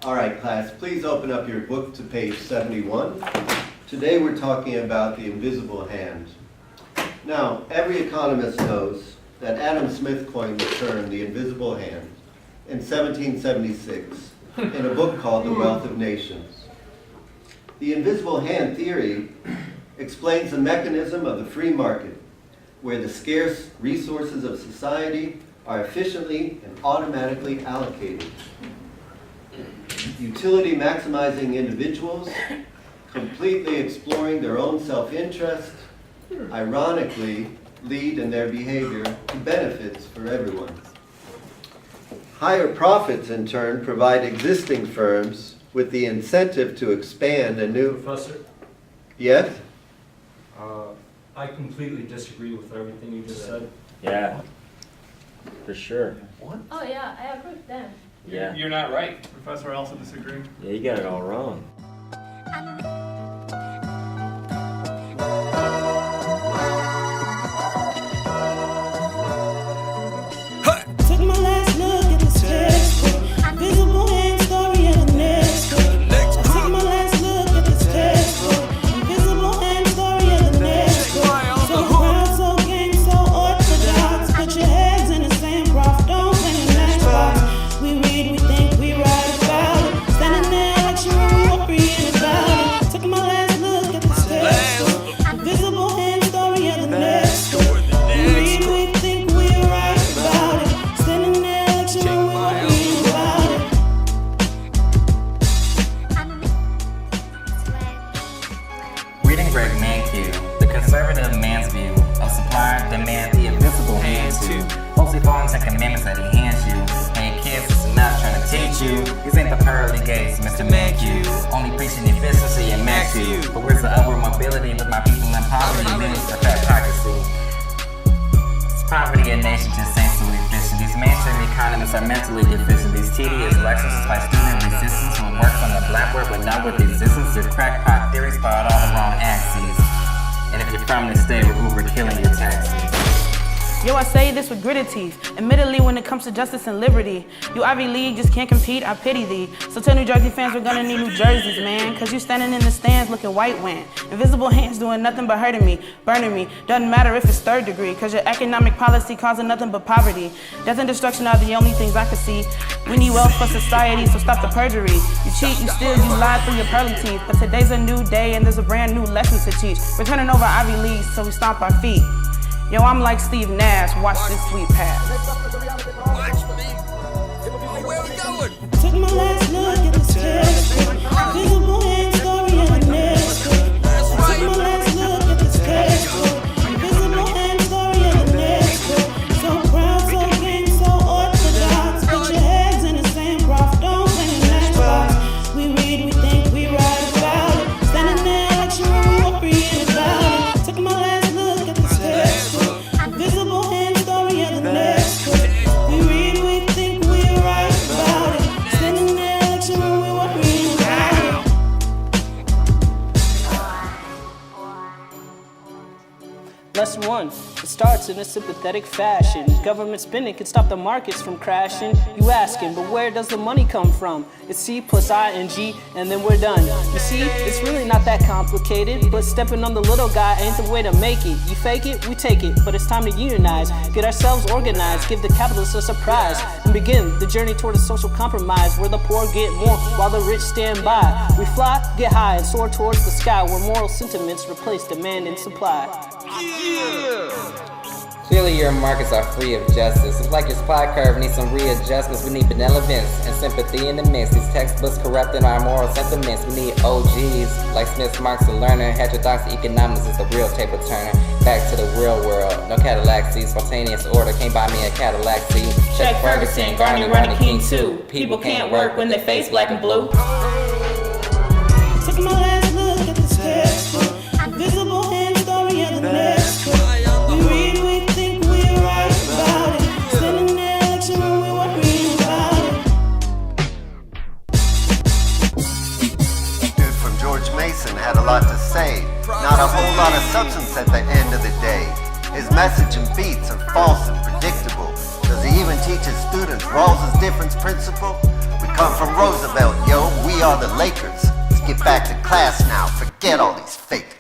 All right, class, please open up your book to page 71. Today we're talking about the invisible hand. Now, every economist knows that Adam Smith coined the term the invisible hand in 1776 in a book called The Wealth of Nations. The invisible hand theory explains the mechanism of the free market, where the scarce resources of society are efficiently and automatically allocated. Utility maximizing individuals, completely exploring their own self-interest, ironically lead in their behavior to benefits for everyone. Higher profits, in turn, provide existing firms with the incentive to expand a new... Professor? Yes? I completely disagree with everything you just said. Yeah, for sure. Oh yeah, I agree with them. Yeah. You're not right. Professor also disagreed. Yeah, you got it all wrong. Took my last look at the textbook. Invisible hand story of the next book. I took my last look at the textbook. Invisible hand story of the next book. So proud, so game, so orthodox. Put your heads in the same prof, don't play in matchbox. We read, we think, we write about it. Standing there like sure we worrying about it. Took my last look at the textbook. Invisible hand story of the next book. We read, we think, we write about it. Standing there like sure we worrying about it. Reading Greg Mankiw, the conservative man's view of supply and demand, the invisible hand too. Mostly following the commandments that he hands you. Hey kids, it's enough trying to teach you. These ain't the pearly gates, Mr. Mankiw. Only preaching efficiency and max you. But where's the upward mobility with my people in poverty? Means the fatocracy. It's poverty in nation just ain't so efficient. These mainstream economists are mentally deficient. These tedious lectures by student resistance will work on the blackboard but not with existence. Your crackpot theories spot all the wrong axes. And if you're from this state, we're Uber killing your taxis. Yo, I say this with gritted teeth. Admittedly, when it comes to justice and liberty, you Ivy League just can't compete, I pity thee. So tell New Jersey fans we're gonna need New Jerseys, man. Cause you standing in the stands looking white when invisible hands doing nothing but hurting me, burning me. Doesn't matter if it's third degree, cause your economic policy causing nothing but poverty. Death and destruction are the only things I can see. We need wealth for society, so stop the perjury. You cheat, you steal, you lie through your pearly teeth. But today's a new day and there's a brand new lesson to teach. We're turning over Ivy Leagues so we stomp our feet. Yo, I'm like Steve Nash, watch this sweet pass. Took my last look at the textbook. Invisible hand story of the next book. I took my last look at the textbook. Invisible hand story of the next book. So proud, so game, so orthodox. Put your heads in the same prof, don't play in matchbox. We read, we think, we write about it. Standing there like sure we worrying about it. Took my last look at the textbook. Invisible hand story of the next book. We read, we think, we write about it. Standing there like sure we worrying about it. Lesson 1. It starts in a sympathetic fashion. Government spending can stop the markets from crashing. You asking, but where does the money come from? It's C plus ING, and then we're done. You see, it's really not that complicated, but stepping on the little guy ain't the way to make it. You fake it, we take it, but it's time to unionize. Get ourselves organized, give the capitalists a surprise, and begin the journey toward a social compromise where the poor get more while the rich stand by. We fly, get high, and soar towards the sky where moral sentiments replace demand and supply. Clearly your markets are free of justice. It's like your supply curve needs some readjustments. We need benevolence and sympathy in the mix. These textbooks corrupting our moral sentiments. We need OGs like Smith, Marx, and Lerner. Heterodox economics is the real taper turner. Back to the real world. No Cadillac seats, spontaneous order. Can't buy me a Cadillac seat. Chuck Ferguson, Garney, Rodney King too. People can't work when they face black and blue. Took my last look at the textbook. Invisible hand story of the next book. We read, we think, we write about it. Standing there like sure we worrying about it. Dude from George Mason had a lot to say. Not a whole lot of substance at the end of the day. His message and beats are false and predictable. Does he even teach his students Rawls's difference principle? We come from Roosevelt, yo. the Lakers. Let's get back to class now, forget all these fakers.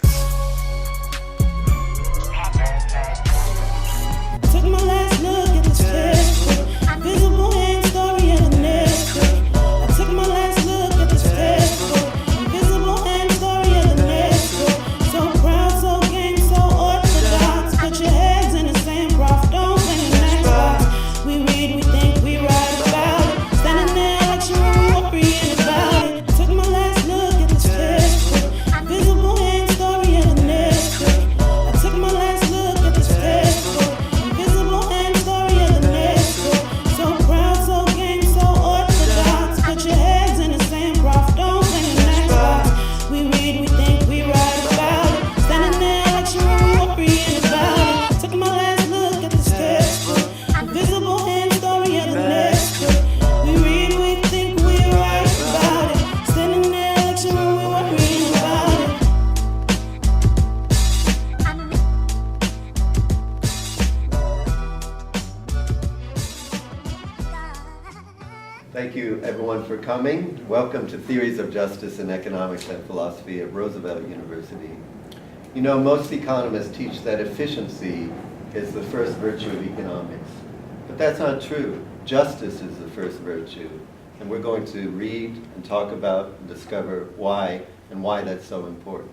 Took my last look at this textbook. Invisible hand story of the next book. I took my last look at this textbook. Invisible hand story of the next book. So proud, so game, so orthodox. Put your heads in the same prof, don't play in that box. We read, we think, we write about it. Standing there like you were worrying about it. Took my last look at this textbook. Invisible hand story of the next book. I took my last look at this textbook. Invisible hand story of the next book. So proud, so game, so orthodox. Put your heads in the same prof, don't play in that box. We read, we think, we write about it. Standing there like you were worrying about it. Took my last look at this textbook. Invisible hand story of the next book. We read, we think, we write about it. Standing there like you were worrying about it. Thank you, everyone, for coming. Welcome to Theories of Justice in Economics and Philosophy at Roosevelt University. You know, most economists teach that efficiency is the first virtue of economics. But that's not true. Justice is the first virtue. And we're going to read and talk about and discover why and why that's so important.